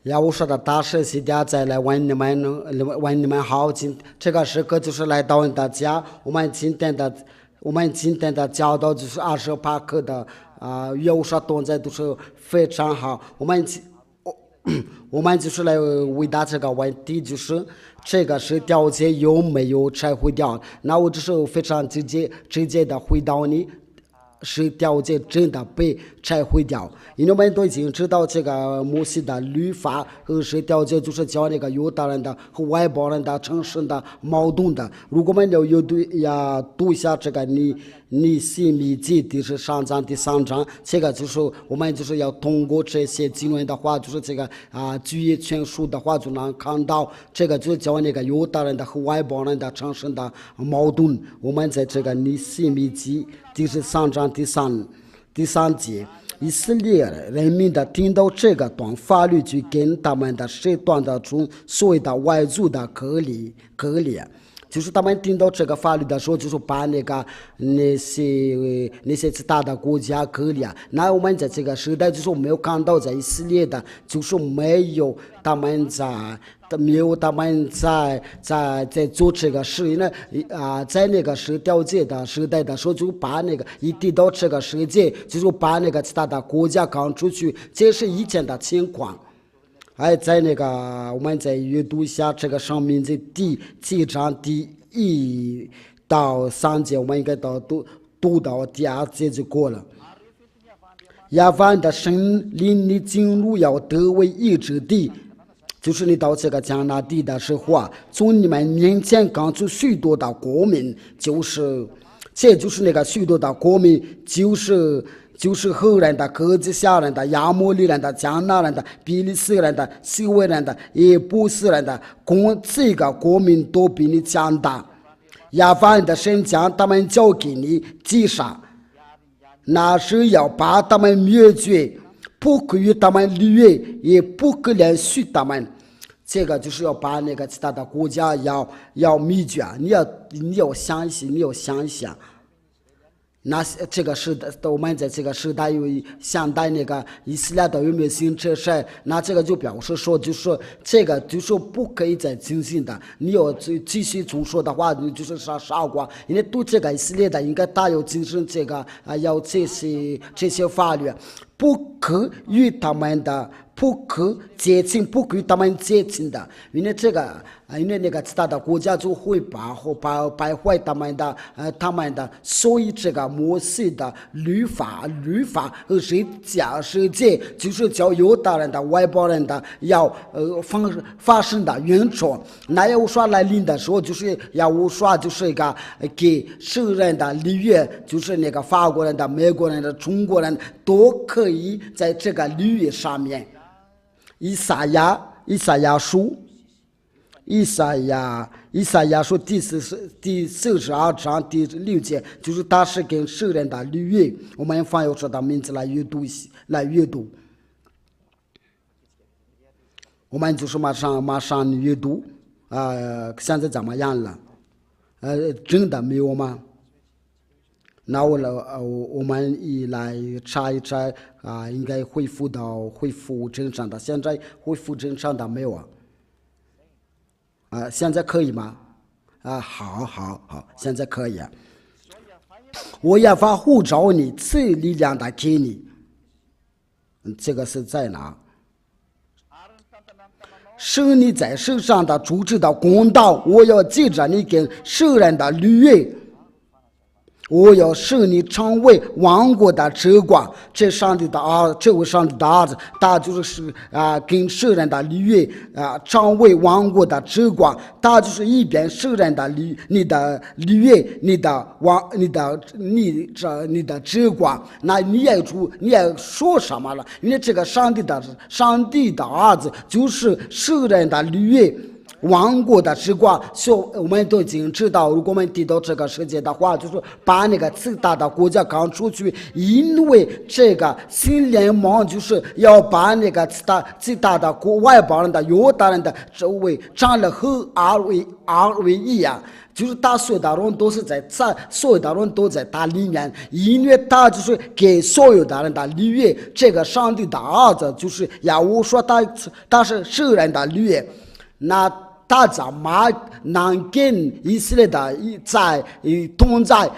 呀，我说的大事西点再来问你们好，这个时刻就是来到你的家，我们今天的教导就是28课的有说动作都是非常好，我们就是来回答这个问题，就是这个是掉件有没有拆毁掉？那我只是非常直接的回答你，是掉件真的被拆毁掉。因为我们都已经知道这个摩西的律法和是掉件，就是教那个犹大人的和外邦人的产生的矛盾的。如果我们要读一下这个尼希米记第13章第3章，这个就是我们就是要通过这些经文的话，就是这个举一全书的话，就能看到这个就是教那个犹大人的和外邦人的产生的矛盾。我们在这个尼希米记第13章第三节。以色列人民的听到这个段法律，就跟他们的这段的中所谓的外族的隔离，就是他们听到这个法律的时候，就是把那些其他的国家隔离。那我们在这个时代，就是没有看到在以色列的，就是没有他们在做这个事，因为在那个掉界的时代的时候，就把那个一提到这个世界，就是把那个其他的国家赶出去，这是以前的情况。还在我们再阅读一下这个《生命记》第7章第1到3节，我们应该读到第2节就过了。亚凡的神领你进入要得为义之地，就是你到这个迦南地的时候从你们面前赶出许多的国民，这就是那个许多的国民，就是赫人的、哥吉夏人的、亚摩利人的、迦南人的、比利斯人的、西维人的、耶布斯人的，这个国民都比你强大。亚法人的神将他们交给你击杀，那是要把他们灭绝，不可与他们立约，也不可连续他们。这个就是要把那个其他的国家要灭绝。你要想一想。那这个时代，我们在这个时代有现代那个以色列的有没有行这事？那这个就表示说，就是这个就是不可以再进行的。你要继续重说的话，你就是傻瓜。因为对这个以色列的应该大有精神，这个要这些法律，不可与他们的。不可接近，不可与他们接近的，因为那个其他的国家就会败坏他们的，所以这个摩西的律法和世界就是叫犹大人的、外邦人的要发生的原则。那要说来临的时候，就是要说就是一个给世人的立约，就是那个法国人的、美国人的、中国人都可以在这个立约上面。以赛亚书第42章第6节，就是他是跟世人的立约。我们翻译出的名字来阅读，我们就是马上阅读现在怎么样了？真的没有吗？那我们一来查一查应该恢复正常的。现在恢复正常的没有现在可以吗？好，现在可以我也发呼召你，赐力量的给你。这个是在哪？使你在世上的主持的公道，我要记着你跟世人的律约。我要使你成为王国的之光。这位上帝的儿子，他就是跟世人的立约成为王国的之光。他就是一边世人的你的立约，你的之光。那你也说什么了？因为这个上帝的儿子就是世人的立约。王国的之光，我们都已经知道，如果我们提到这个世界的话，就是把那个最大的国家赶出去，因为这个新联盟就是要把那个最大的外邦人的犹大人的周围占了和二为一样。就是他所有的人都是所有的人都在他里面，因为他就是给所有的人的律约。这个上帝的儿子就是亚乌说他是圣人的律约，那他怎么能跟以色列的同在？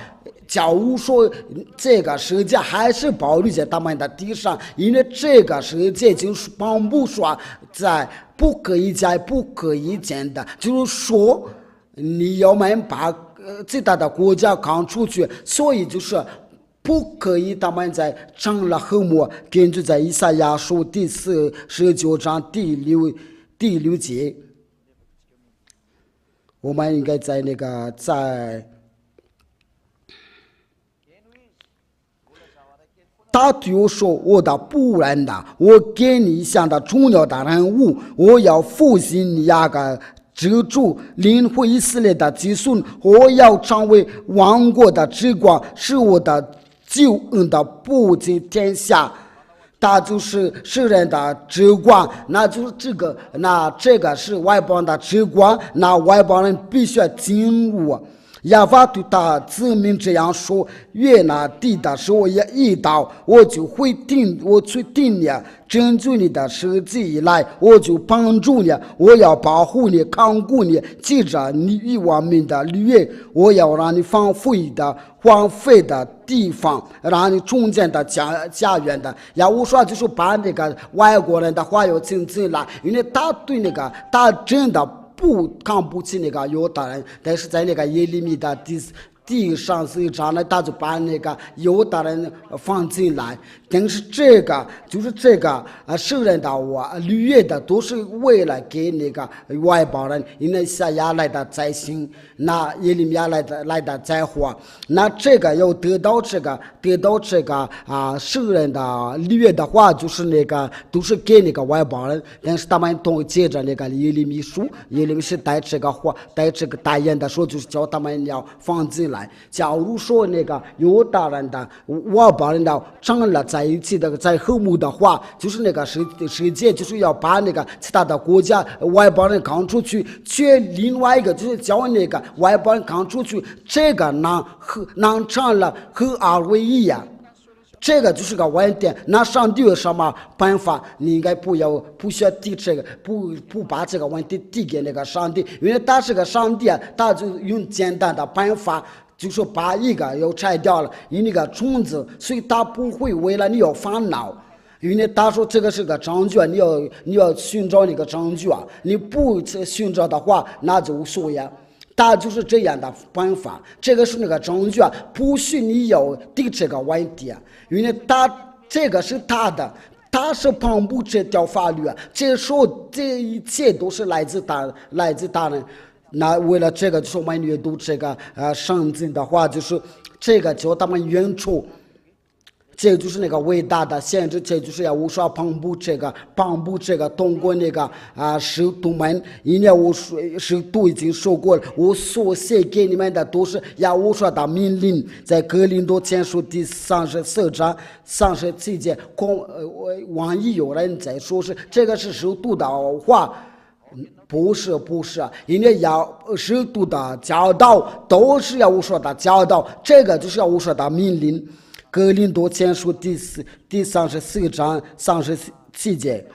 假如说这个世界还是保留在他们的地上，因为这个世界就是颁布说在不可以再不可以见的，就是说你要们把最大的国家赶出去，所以就是不可以他们在成了和睦。根据在以赛亚书第19章第六节，我们应该在那个他对我说：“我的仆人呐，我给你想的重要的任务，我要复兴你那个支柱，领回以色列的子孙，我要成为王国的之光，是我的救恩的布在天下。”他就是世人的之光，那就是这个是外邦的之光，那外邦人必须要进入。亚法对他子民这样说：越那地的时候也一到，我去定你，拯救你的时机一来，我就帮助你，我要保护你，看顾你，记着你与我们的律约，我要让你荒废的地方，让你重建的家园的。亚乌说就是把那个外国人的话要进来，因为他对那个他真的看不起那个犹大人，但是在那个耶利米的第34章呢，他就把那个犹大人放进来。但是这个圣人的律约的都是为了给那个外邦人，因为撒亚来的灾星，那耶利米来的灾祸，那这个要得到这个圣人的律约的话，就是那个都是给那个外邦人，但是他们都接着那个耶利米书，耶利米是带这个大言的说，就是叫他们要放进来。假如说那个犹大人的外邦人的长了在一起的在和睦的话，就是那个世界就是要把那个其他的国家外邦人赶出去，却另外一个就是叫那个外邦人赶出去，这个能成了和二为一呀。这个就是个问题。那上帝有什么办法？你应该不需要递这个，不把这个问题递给那个上帝，因为他是个上帝啊，他就用简单的办法，就说把一个要拆掉了，有那个虫子，所以他不会为了你要烦恼。因为他说这个是个证据，你要寻找那个证据啊，你不寻找的话，那就无所谓。他就是这样的办法，这个是那个证据啊，不许你要对这个问题啊，因为这个是他的，他是颁布这条法律啊，这一切都是来自他人。那为了这个，就是我们阅读这个圣经的话，就是这个叫他们远处。这就是那个伟大的限制，这就是要无说颁布这个通过那个使徒们，因为我使徒已经说过了，我所写给你们的都是要无说的命令，在哥林多前书第34章37节，万一有人在说是这个是使徒的话。不是，因为使徒的教导都是要无说的教导，这个就是要无说的命令。哥林多前书第34章37节，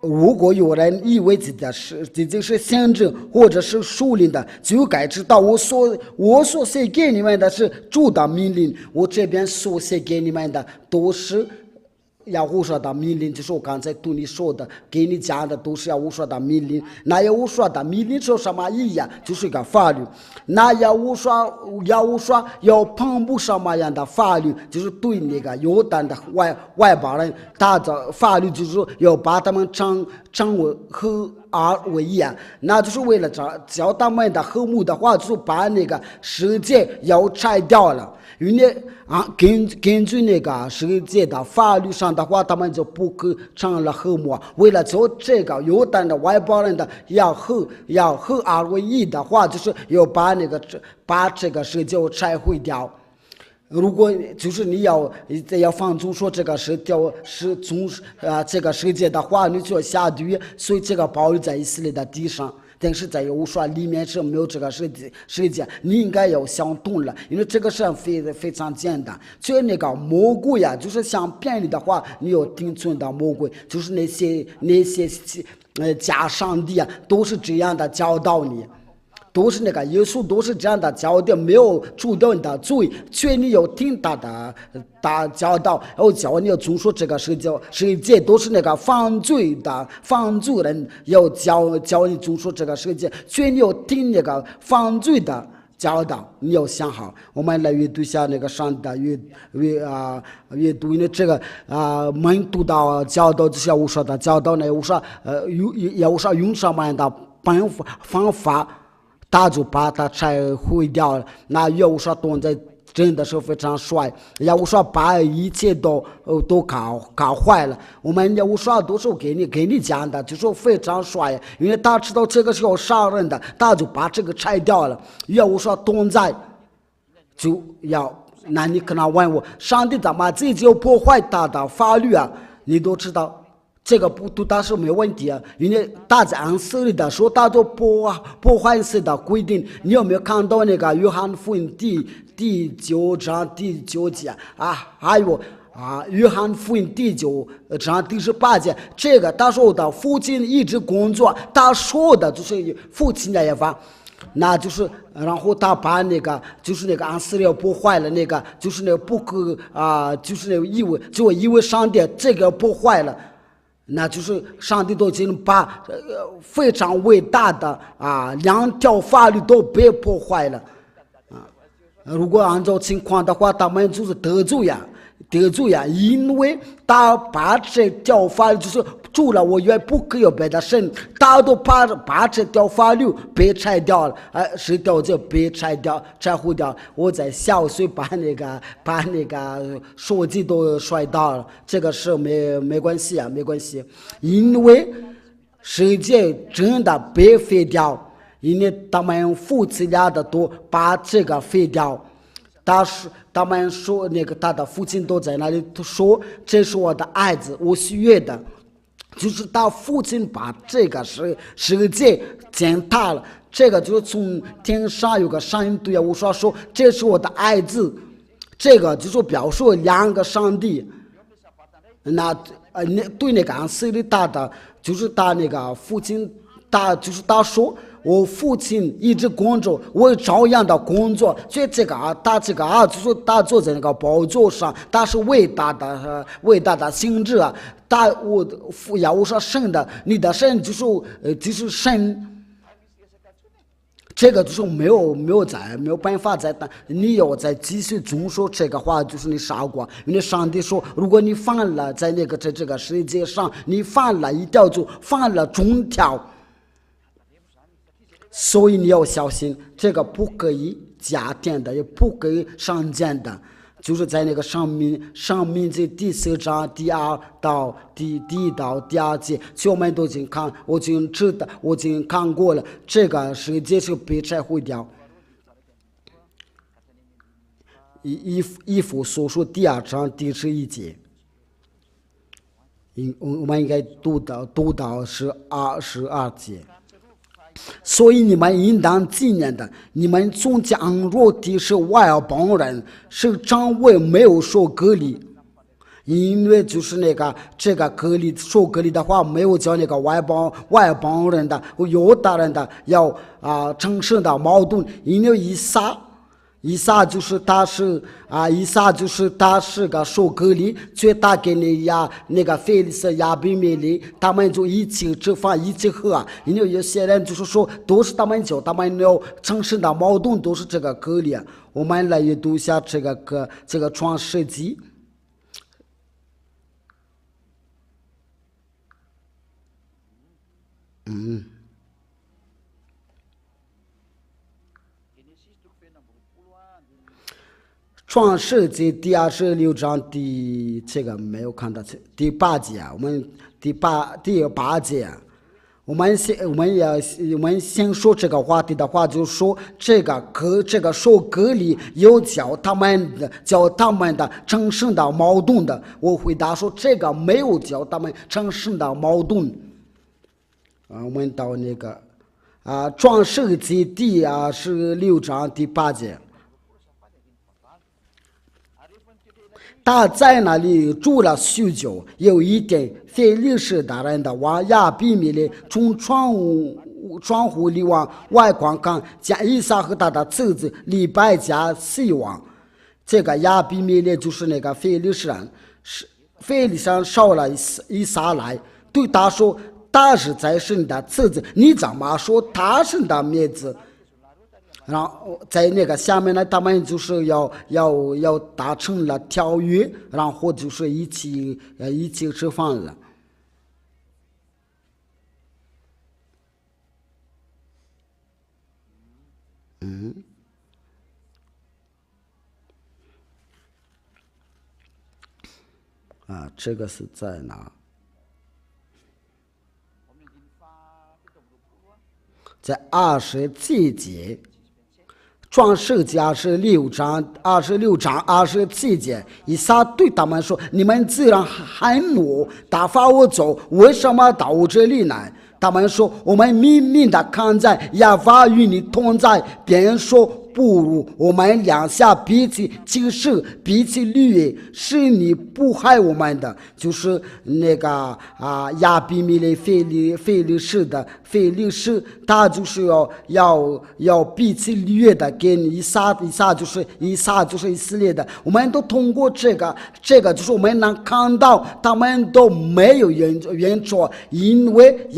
如果有人以为自己是先知或者是属灵的，就该知道我所写给你们的是主的命令，我这边所写给你们的都是要无说的命令，就是我刚才对你说的，给你讲的都是要无说的命令。那要无说的命令是什么意义啊？就是一个法律。那要无说要颁布什么样的法律？就是对那个犹大的外邦人，他的法律就是要把他们成为合而为一啊，那就是为了教他们的和睦的话，就是把那个世界要拆掉了。因为根据那个世界的法律上的话，他们就不可成了和睦。为了做这个，犹太的外邦人的要合而为一的话，就是要把这个世界拆毁掉。如果就是你要放纵说这个是从这个世界的话，你就要下地狱。所以这个保留在以色列的地上，但是在犹说里面是没有这个世界，你应该要想通了，因为这个是非常简单。所以那个魔鬼呀，就是想骗你的话，你要听从的魔鬼，就是那些假上帝啊，都是这样的教导你。都是那个耶稣都是这样的教导，没有除掉你的罪，所以你要听他的教导，然后教你要遵守这个世界都是那个犯罪人，要教你遵守这个世界，所以你要听那个犯罪的教导，你要想好。我们来阅读一下那个上帝的阅读，因为这个门读到教导这些无说的教导呢，无说用什么样的方法。他就把它拆毁掉了。那耶稣动在真的是非常帅，耶稣把一切都搞坏了。我们耶稣都是给你讲的，就说非常帅，因为他知道这个是要杀人的，他就把这个拆掉了。耶稣动在就要，那你可能问我，上帝怎么自己要破坏他的法律啊？你都知道。这个不但是没问题啊，因为大家按色的说，他都破坏式的规定。你有没有看到那个约翰福音第9章第9节啊？还有约翰福音第9章第18节，这个他说的父亲一直工作，他说的就是父亲的法。那就是，然后他把就是那个安息日破坏了，就是那个不可就是那个以为上帝这个破坏了。那就是上帝都已经把非常伟大的2条法律都被破坏了如果按照情况的话，他们就是得罪呀，因为他把这条法律就是除了我也不可以有别的神，他都把这条法律被拆掉了10条就被拆毁掉。我在小水把那个手机都摔到了，这个是没关系啊，没关系，因为世界真的被废掉，因为他们夫妻俩的都把这个废掉。他们说他的父亲都在那里说，这是我的儿子，我喜悦的。就是他父亲把这个世界践踏了，这个就是从天上有个声音对我说这是我的儿子，这个就是表示2个上帝。那对那个安息日大的，就是他那个父亲，就是他说我父亲一直工作，我照样的工作，所以他就是他坐在那个宝座上，他是伟大的心智啊。我说神的，你的神就是神。这个就是没有办法再等，你要再继续遵守这个话，就是你傻瓜。因为上帝说，如果你犯了在这个世界上，你犯了一条就犯了中条，所以你要小心，这个不可以加添的，也不可以上减的。就是在那个上面这第4章第2到第1到第2节，我们都已经看，我已经知道，我已经看过了，这个世界是被拆毁掉。以弗所书第2章第11节，我们应该读到12节。所以你们应当纪念的，你们总将若敌是外邦人，是掌为没有受割礼，因为就是这个受割礼的话，没有叫那个外邦人的犹大人的要产生的矛盾，因为以撒就是他是个受割礼，所以他给那个菲利斯亚比米利，他们就一起吃饭一起喝因为有些人就是说都是他们要产生的矛盾都是这个割礼我们来阅读一下这个创世纪。创世纪第26章这个没有看到第8节，我们第八节，我们先说这个话题的话，就说这个受割礼有教他们的产生的矛盾的。我回答说这个没有教他们产生的矛盾。我们到那个创世纪第26章第8节。他在那里住了许久，有一天，非利士的人的王亚比米勒从窗户里往外观看，见以撒和他的侄子利百加死亡。这个亚比米勒就是那个非利士人，非利士人烧了以撒来，对他说：“他是在神的侄子，你怎么说他是你的妹子？”然后在那个下面呢，他们就是要达成了条约，然后就是一起吃饭了。这个是在哪？在27节。创世纪26章27节，以撒对他们说：“你们既然喊我打发我走，为什么到我这里来？”他们说：“我们明明的看在亚法与你同在，便说不如我们两下彼此结识，彼此立约，是你不害我们的。”就是那个亚比米勒非利士，他就是要彼此立约的，跟以撒就是以色列的。我们都通过这个就是我们能看到他们都没有原错，因为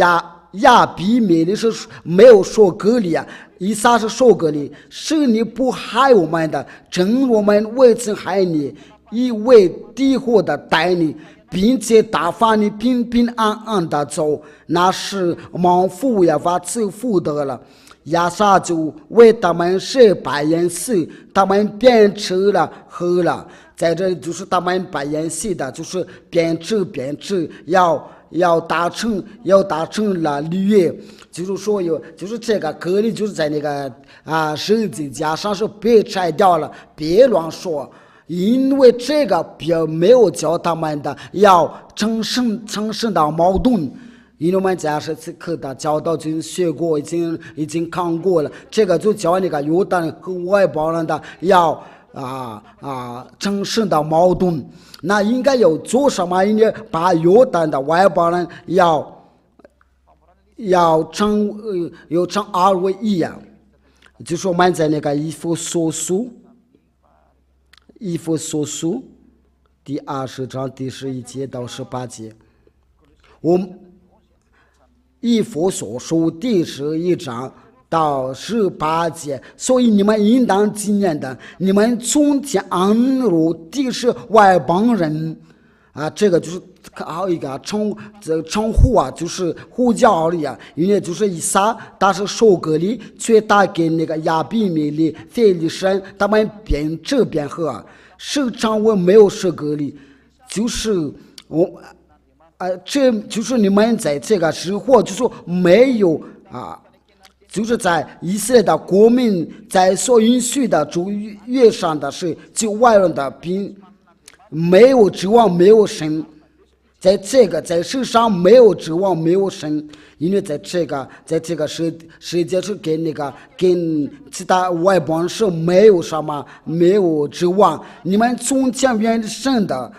亚比米勒是没有受割礼以撒是受割礼，是你不害我们的，正我们未曾害你，以为敌火的待你，并且打发你平平安安的走，那是蒙福也发赐福得了。亚撒就为他们设白宴席，他们便吃了喝了。在这里就是他们白宴席的，就是边吃要达成了立约，就是说就是这个割礼就是在那个十字架上是别拆掉了，别乱说，因为这个没有教他们的要产生的矛盾。因为我们在这课的教导已经学过，已经看过了，这个就教那个犹太人和外邦人的要产生的矛盾。那应该要做什么？应该把犹太的外邦人要成二为一样。就是我们在那个以弗所书第20章第11节到18节，以弗所书第11章到18节，所以你们应当纪念的，你们从前安如地是外邦人这个就是还有一个称呼就是呼叫而已因为就是以撒他是受割礼，却打给那个亚比米勒非利士人，他们边吃边喝，时常我没有受割礼，就是这就是你们在这个时候就是没有就是在以色列的国民在所允许的主约上的是就外人的并没有指望，没有神，在世上没有指望，没有神，因为在这个世界是跟其他外邦是没有什么，没有指望。你们从前原神的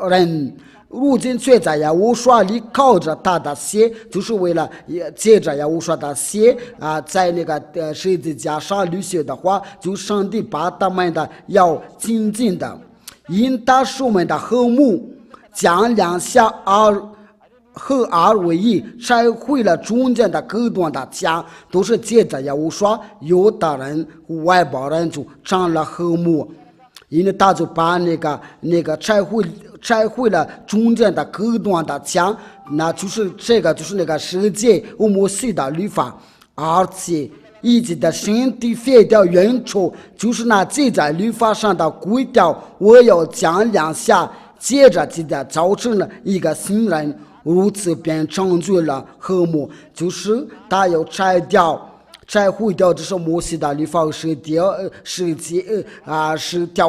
人，如今却在亚乌刷里靠着他的血，就是为了借着亚乌刷的血在那个十字架上流血的话，就上帝把他们的要精进的，因他是我们的和睦，将两下合二为一，拆毁了中间的隔断的墙，都是借着亚乌刷，犹太人和外邦人就成了和睦。因为他就把那个拆毁了中间的隔断的墙，那就是这个就是那个世界摩西的律法，而且以及的身体废掉原处，就是那记在律法上的规条，我要将两下，接着记得造成了一个新人，如此便成就了和睦，就是他要拆毁掉这是摩西的律法是调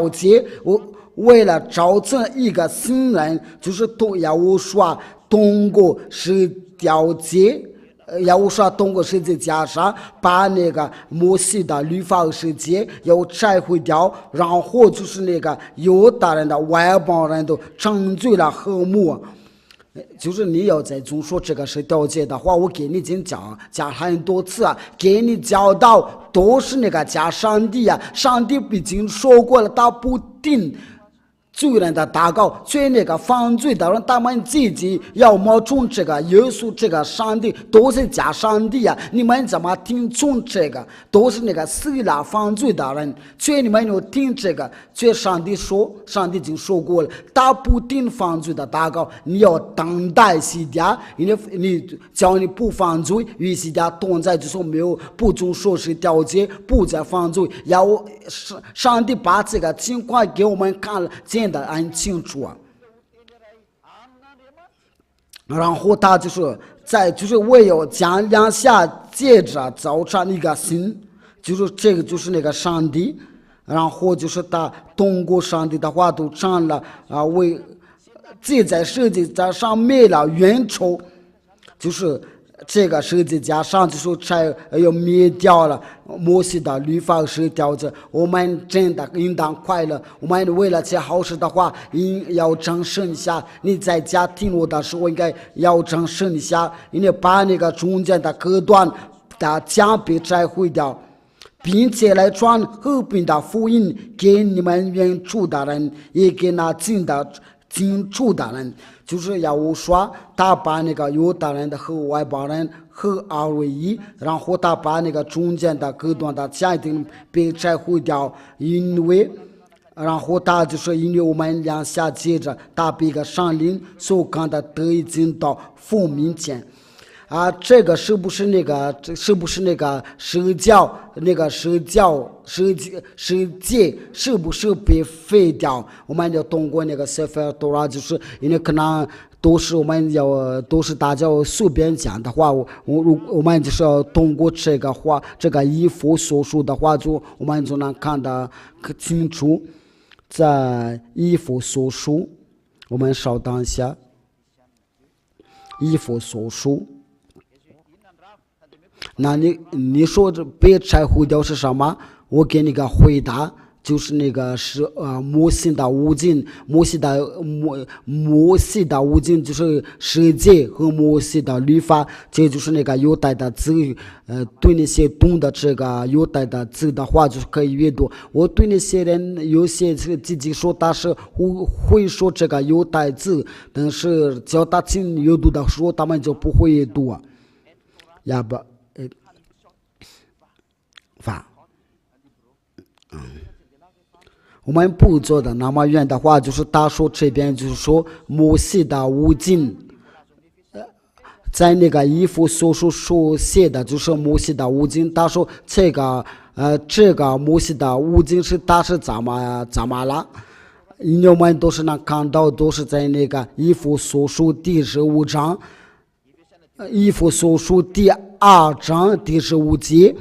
节，为了造成一个新人，就是我说通过是调节。要说通过世界加上把那个摩西的律法世界要拆毁掉，然后就是那个犹大人的外邦人都成就了和睦。就是你要在总说这个是调解的话，我给你已经讲很多次啊，给你教导都是那个加上帝啊，上帝已经说过了，他不定罪人的祷告，所以那个犯罪的人，他们自己要么从这个耶稣这个上帝都是假上帝啊！你们怎么听从这个？都是那个死了犯罪的人，所以你们要听这个。所以上帝已经说过了，他不定犯罪的祷告，你要等待西家，因为你叫你不犯罪，与西家同在，就说没有不遵守是调解，不再犯罪。要上帝把这个情况给我们看了。的很清楚啊，然后他就是为了将两下接着造成一个心，就是这个就是那个上帝，然后就是他通过上帝的话都成了为记在世界上灭了冤仇，就是这个世界加上就是要灭掉了摩西的律法是调子，我们真的应当快乐。我们为了这好事的话，要争胜一下。你在家听我的时候，应该要争胜一下，因为把那个中间的隔断的墙壁拆毁掉，并且来传和平的福音给你们远处的人，也给那近处的人。就是要说他把那个犹大人的和外邦人合二为一，然后他把那个中间的隔断的家庭被拆毁掉，然后他就是因为我们两下接着他被个上灵所看的得以进到父面前。这个是不是那个世界是不是被废掉？我们要通过那个塞菲尔多拉，就是因为可能都是大家随便讲的话，我们就是要通过这个衣服所说的话，我们就能看得更清楚。在衣服所说，我们稍等一下，衣服所说。那你说这被拆毁掉是什么？我给你个回答，就是那个是摩西的五经，摩西的五经就是世界和摩西的律法，这就是那个犹太的字，对那些懂得这个犹太的字的话，就是可以阅读。我对那些人有些自己说他是会说这个犹太字，但是叫他听阅读的时候，他们就不会阅读啊，要不。我们不做的那么远的话，就是他说这边就是说摩西的五经，在那个衣服所写的就是摩西的五经。他说这个摩西的五经他是怎么了？因为我们都是能看到，都是在那个衣服所述第15章，衣服所述第2章第15节。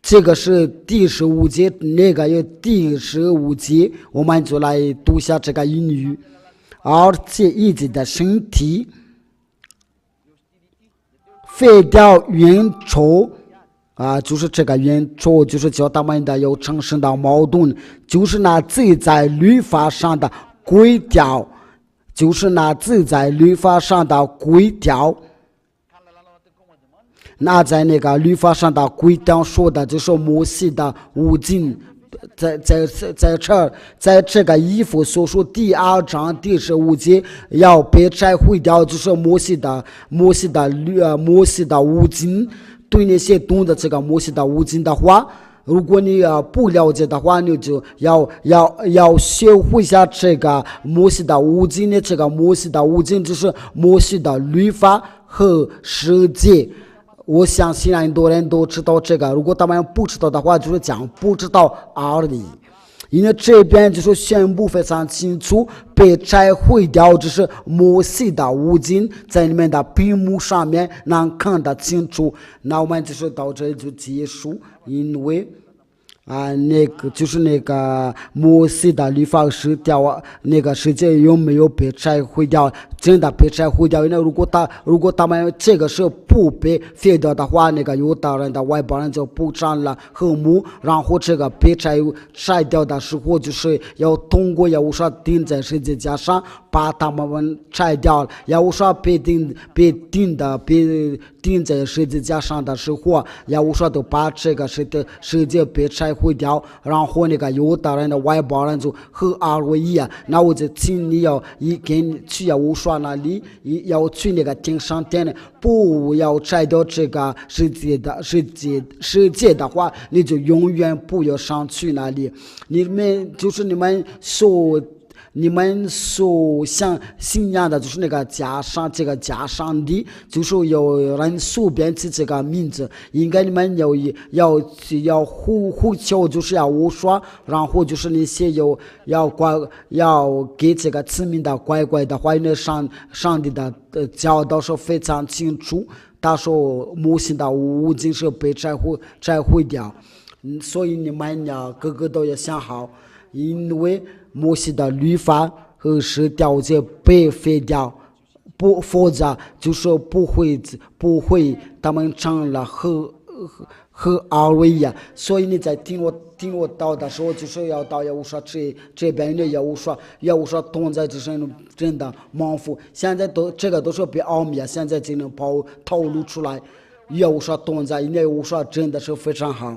这个是第15节，那个有第15节，我们就来读下这个英语。而且一直的身体废掉冤仇就是这个冤仇，就是叫他们的有产生的矛盾，就是那记在律法上的规条，那在那个律法上的规条说的就是摩西的五经，在这个衣服所说第2章第15节要被拆毁掉，就是摩西的五经。对那些懂得这个摩西的五经的话，如果你不了解的话，你就要学会一下这个摩西的五经的这个摩西的五经，就是摩西的律法和实践。我相信很多人都知道这个，如果他们不知道的话，就是讲不知道而已。因为这边就是宣布非常清楚，被拆毁掉，就是摩西的五经在你们的屏幕上面能看得清楚。那我们就是到这里就结束，因为那个就是那个摩西的律法是掉那个世界有没有被拆毁掉？真的被拆毁掉？因为如果他们这个是不被废掉的话，那个犹大人的外邦人就不占了和睦，然后这个被拆掉的时候，就是要通过耶和华钉在十字架上把他们拆掉了。耶和华被钉在十字架上的时候，耶和华都把这个世界被拆毁掉，然后那个犹大人的外邦人就合二为一啊。那我就请你要跟去耶和华那里，要去那个天上殿的，不要拆掉这个世界的话，你就永远不要上去那里。你们所信仰的就是那个这个假上帝，就是有人随便起这个名字，应该你们要呼求，就是要无说，然后就是那些要给这个子民的乖乖的话，因为上帝的教导是非常清楚，他说摩西的五经是被拆毁掉，所以你们个个都要想好。因为摩西的律法和十条诫被废掉，否则就是不会，他们成了和二为一。所以你在听我到的时候，就是要到耶和华这边的耶和华同在之身真的忙福。现在这个都是被奥秘，现在只能透露出来。耶和华同在，因为耶和华真的是非常好。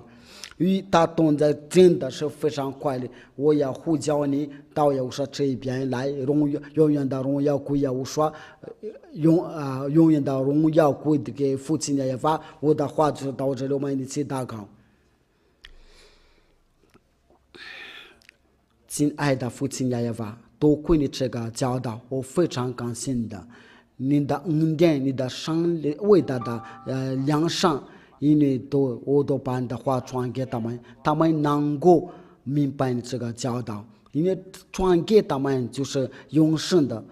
与他同在真的是非常快乐。我要呼叫你到耶和华这一边来，永远的荣耀归耶和华，永远的荣耀归给父亲耶和华。我的话就到这里，我们一起祷告。亲爱的父亲耶和华，多亏你这个教导，我非常感谢你的恩典，你的伟大的良善。因为我都把你的话传给他们，他们能够明白你这个教导，因为传给他们就是永生的。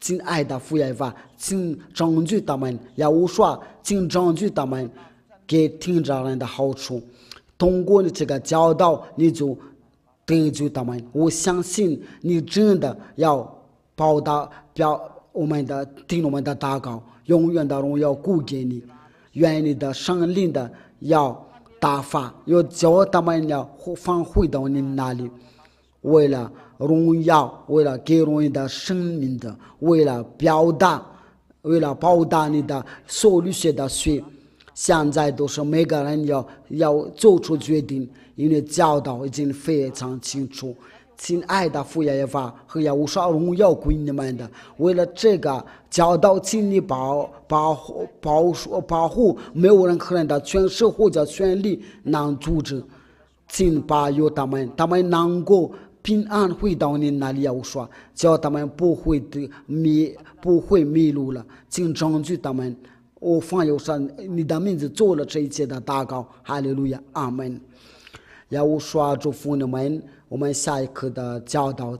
亲爱的父耶和华，请证据他们，要我说，请证据他们给听着人的好处。通过你这个教导，你就得罪他们。我相信你真的要报答我们的祷告，永远的荣耀归给你。愿你的圣灵的要打发，要叫他们要返回到你那里，为了荣耀，为了给荣耀的生命的，为了报答你的所流血的血。现在都是每个人要做出决定，因为教导已经非常清楚。亲爱的父耶和华和耶和华荣耀归你们的，为了这个教导，请你保护没有任何人的权势或者权利能阻止，请保佑他们能够平安回到你那里。耶和华叫他们不会迷路了，请证据他们。我奉有上你的名字做了这一切的祷告，哈利路亚，阿门。耶和华祝福你们，我们下一课的教导。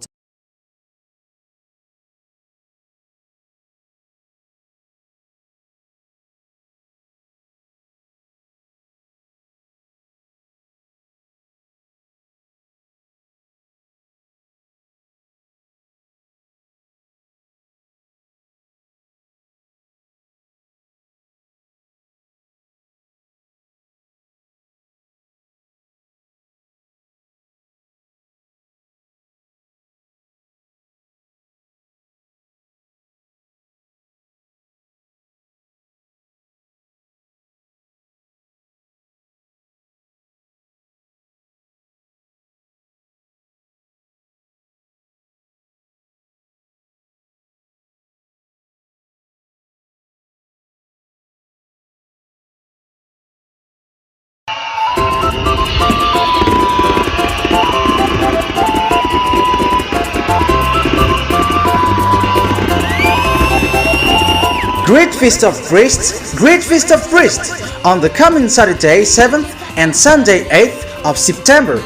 Great Feast of Priests, Great Feast of Priests on the coming Saturday 7th and Sunday 8th of September.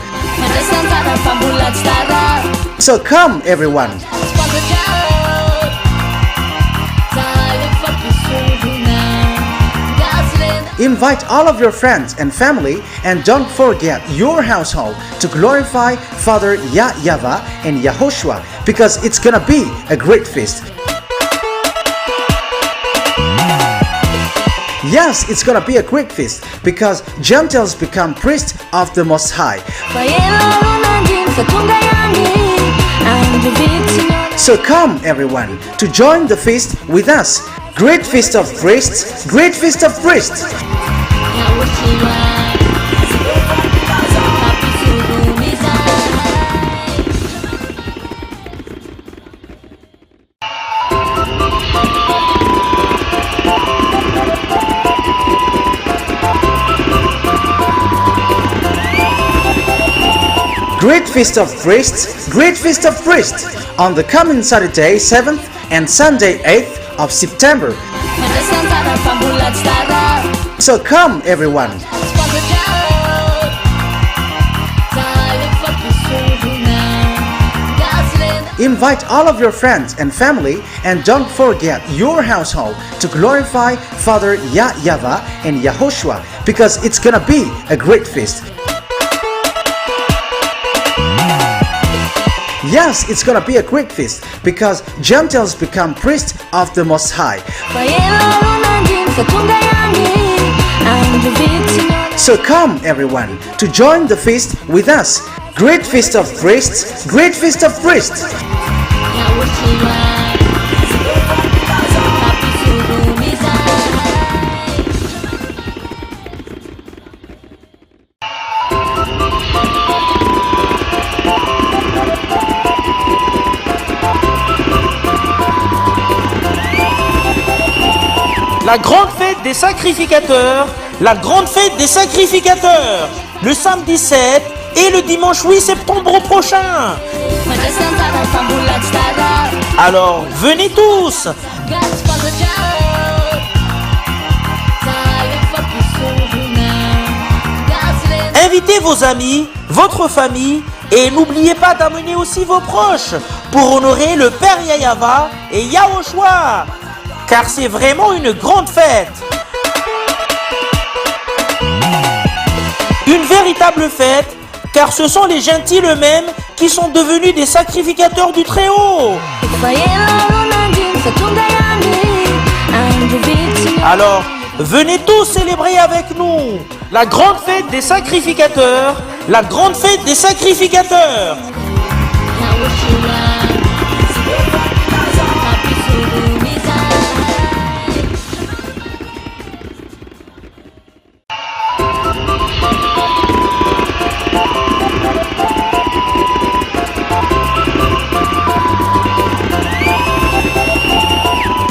So come everyone. Invite all of your friends and family, and don't forget your household to glorify Father Yahweh and Yahushua, because it's gonna be a great feast. Yes, it's gonna be a great feast because Gentiles become priests of the Most High. So come everyone to join the feast with us. Great Feast of Priests, Great Feast of Priests. Great Feast of Priests, Great Feast of Priests on the coming Saturday 7th and Sunday 8th of September. So come everyone. Invite all of your friends and family, and don't forget your household to glorify Father Yahweh and Yahushua, because it's gonna be a great feast. Yes, it's gonna be a great feast because Gentiles become priests of the Most High. So come everyone to join the feast with us. Great Feast of Priests, Great Feast of Priests. La grande fête des sacrificateurs, la grande fête des sacrificateurs, le samedi 7 et le dimanche 8 septembre prochain. Alors, venez tous. Invitez vos amis, votre famille, et n'oubliez pas d'amener aussi vos proches pour honorer le Père Yahweh et Yahushua. Car c'est vraiment une grande fête. Une véritable fête, car ce sont les gentils eux-mêmes qui sont devenus des sacrificateurs du Très-Haut. Alors, venez tous célébrer avec nous la grande fête des sacrificateurs, la grande fête des sacrificateurs.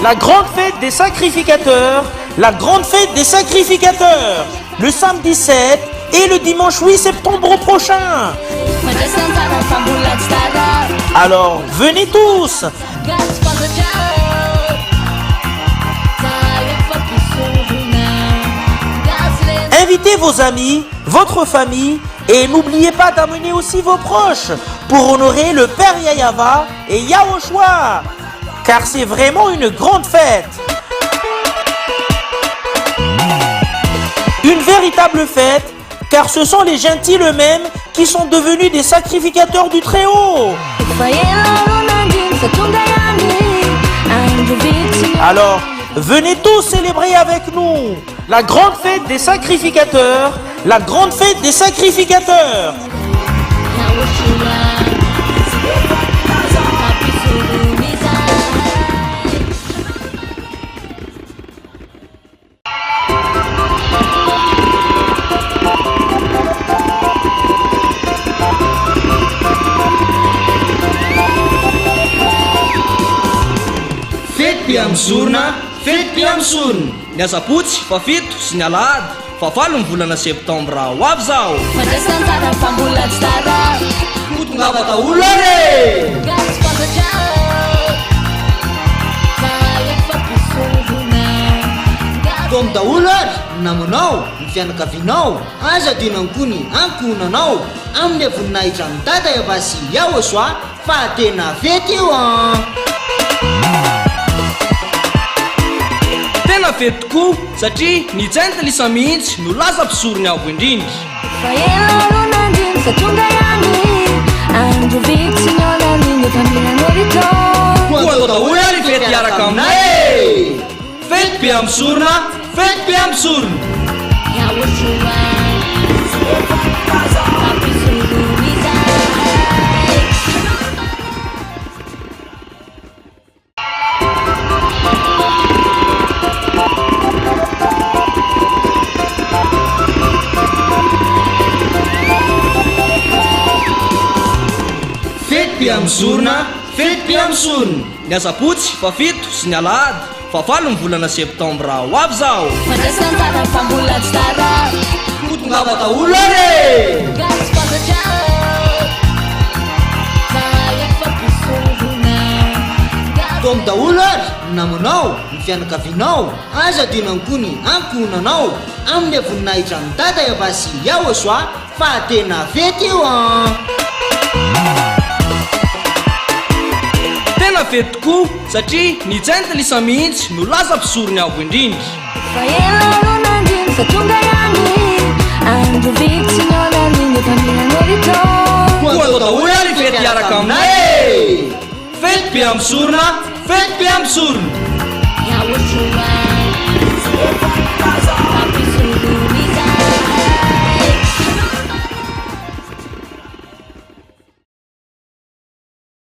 La grande fête des sacrificateurs, la grande fête des sacrificateurs, le samedi 7 et le dimanche 8 septembre prochain. Alors, venez tous. Invitez vos amis, votre famille, et n'oubliez pas d'amener aussi vos proches pour honorer le Père Yahweh et Yahushua. Car c'est vraiment une grande fête. Une véritable fête, car ce sont les gentils eux-mêmes qui sont devenus des sacrificateurs du Très-Haut. Alors, venez tous célébrer avec nous la grande fête des sacrificateurs, la grande fête des sacrificateurs. Fety piamsorona ny asabotsy fa fito sy ny alahady fa 8 ny volana septambra ho avy zao motongava daholo are Tom daholo ary namanao ny fianakavinao aza dinany koa ny ankonanao amin'ny voninahitra amin'ny dada Yava-sy Yahosoa fa tena fety io tena fety tokoa satria ny jainta lisa mihitsy no laza mpisorony avo indrindra fa ela nandiny fa tonga ihany andro vitsy ny olaniny efa milan'erito koa atao daholo ary fety iaraka aminay fety be amin'ny sorona fety be amin'ny sorona Yahosoa ampisorony izay fety be amin'ny sorona fety be amin'ny sorona ny asabotsy fa fito sy ny alahady fa valo ny volana septambra ho avy zao fandraisantsara fa mbola tsy tara kotongava daholo ary gasy fantatrao fa efa mpisorona Tom daholo ary namanao ny fianakavinao aza dinany koa ny ankonanao amin'ny voninahitra amin'ny dada Yava-sy Yahosoa fa tena fety io tena fety tokoa satria ny jainta lisa mihitsy no laza mpisorony avo indrindra fa ela nandiny fa tonga ihany andro vitsy ny olaniny efa milan'erito koa atao daholo ary fety iaraka aminay fety be amin'ny sorona fety be amin'ny sorona Yahosoa